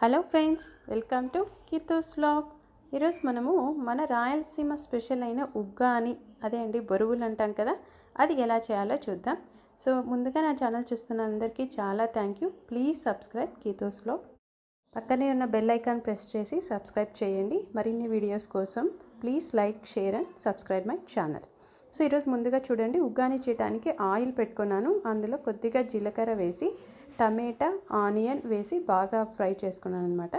Hello friends, welcome to Keethu's vlog. ఈరోజు మనము మన రాయలసీమ స్పెషల్ అయిన ఉగ్గాని, అదే అండి బొరుగులు అంటాం కదా, అది ఎలా చేయాలో చూద్దాం. సో ముందుగా నా ఛానల్ చూస్తున్న అందరికీ చాలా thank you. Please subscribe Keethu's vlog. పక్కనే ఉన్న బెల్ ఐకాన్ ప్రెస్ చేసి సబ్స్క్రైబ్ చేయండి. మరిన్ని వీడియోస్ కోసం please like, share and subscribe my channel. So ఈరోజు ముందుగా చూడండి, ఉగ్గాని చేయడానికి ఆయిల్ పెట్టుకున్నాను. అందులో కొద్దిగా జీలకర్ర వేసి టమాటా, ఆనియన్ వేసి బాగా ఫ్రై చేసుకున్నాను అనమాట.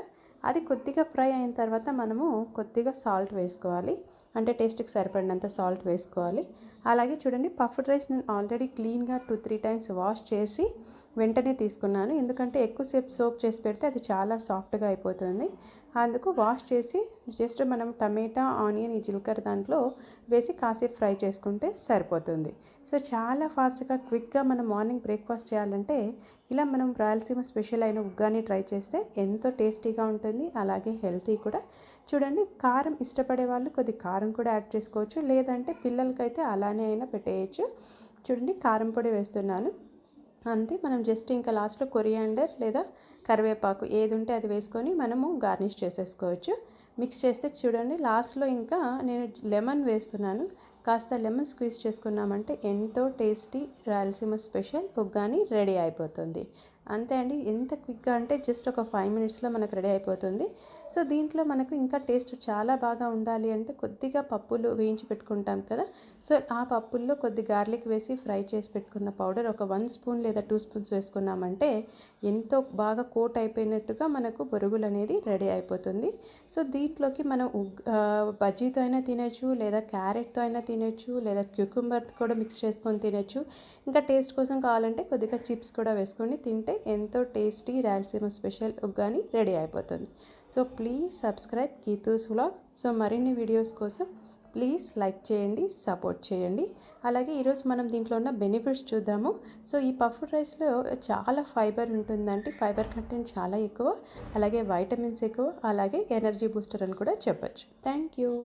అది కొద్దిగా ఫ్రై అయిన తర్వాత మనము కొద్దిగా సాల్ట్ వేసుకోవాలి, అంటే టేస్ట్కి సరిపడినంత సాల్ట్ వేసుకోవాలి. అలాగే చూడండి, పఫ్డ్ రైస్ నేను ఆల్రెడీ క్లీన్గా 2-3 టైమ్స్ వాష్ చేసి వెంటనే తీసుకున్నాను. ఎందుకంటే ఎక్కువసేపు సోక్ చేసి పెడితే అది చాలా సాఫ్ట్గా అయిపోతుంది. అందుకు వాష్ చేసి జస్ట్ మనం టమాటా, ఆనియన్, ఈ జీలకర్ర దాంట్లో వేసి కాసేపు ఫ్రై చేసుకుంటే సరిపోతుంది. సో చాలా ఫాస్ట్గా, క్విక్గా మనం మార్నింగ్ బ్రేక్ఫాస్ట్ చేయాలంటే ఇలా మనం రాయలసీమ స్పెషల్ అయిన ఉగ్గాని ట్రై చేస్తే ఎంతో టేస్టీగా ఉంటుంది, అలాగే హెల్తీ కూడా. చూడండి, కారం ఇష్టపడే వాళ్ళు కొద్ది కారం కూడా యాడ్ చేసుకోవచ్చు, లేదంటే పిల్లలకైతే అలానే అయినా పెట్టేయచ్చు. చూడండి, కారం పొడి వేస్తున్నాను అంతే. మనం జస్ట్ ఇంకా లాస్ట్లో కొరియాండర్ లేదా కరివేపాకు ఏది ఉంటే అది వేసుకొని మనము గార్నిష్ చేసేసుకోవచ్చు. మిక్స్ చేస్తే చూడండి, లాస్ట్లో ఇంకా నేను లెమన్ వేస్తున్నాను. కాస్త లెమన్ స్క్వీజ్ చేసుకున్నామంటే ఎంతో tasty Rayalaseema special Uggani ready అయిపోతుంది. అంతే అండి, ఎంత క్విక్గా అంటే జస్ట్ ఒక 5 మినిట్స్లో మనకు రెడీ అయిపోతుంది. సో దీంట్లో మనకు ఇంకా టేస్ట్ చాలా బాగా ఉండాలి అంటే కొద్దిగా పప్పులు వేయించి పెట్టుకుంటాం కదా, సో ఆ పప్పుల్లో కొద్ది గార్లిక్ వేసి ఫ్రై చేసి పెట్టుకున్న పౌడర్ ఒక 1 స్పూన్ లేదా 2 స్పూన్స్ వేసుకున్నామంటే ఎంతో బాగా కోట్ అయిపోయినట్టుగా మనకు బొరుగులు అనేది రెడీ అయిపోతుంది. సో దీంట్లోకి మనం బజ్జీతో అయినా తినచ్చు, లేదా క్యారెట్తో అయినా తినచ్చు, లేదా క్యూకుంబర్ కూడా మిక్స్ చేసుకొని తినచ్చు. ఇంకా టేస్ట్ కోసం కావాలంటే కొద్దిగా చిప్స్ కూడా వేసుకొని తింటే ఎంతో tasty Rayalaseema special Uggani ready అయిపోతుంది. So please subscribe Keethu's vlog. So మరిన్ని వీడియోస్ కోసం ప్లీజ్ లైక్ చేయండి, సపోర్ట్ చేయండి. అలాగే ఈరోజు మనం దీంట్లో ఉన్న బెనిఫిట్స్ చూద్దాము. సో ఈ పఫ్డ్ రైస్లో చాలా ఫైబర్ ఉంటుందంటే, ఫైబర్ కంటెంట్ చాలా ఎక్కువ, అలాగే వైటమిన్స్ ఎక్కువ, అలాగే ఎనర్జీ బూస్టర్ అని కూడా చెప్పచ్చు. Thank you.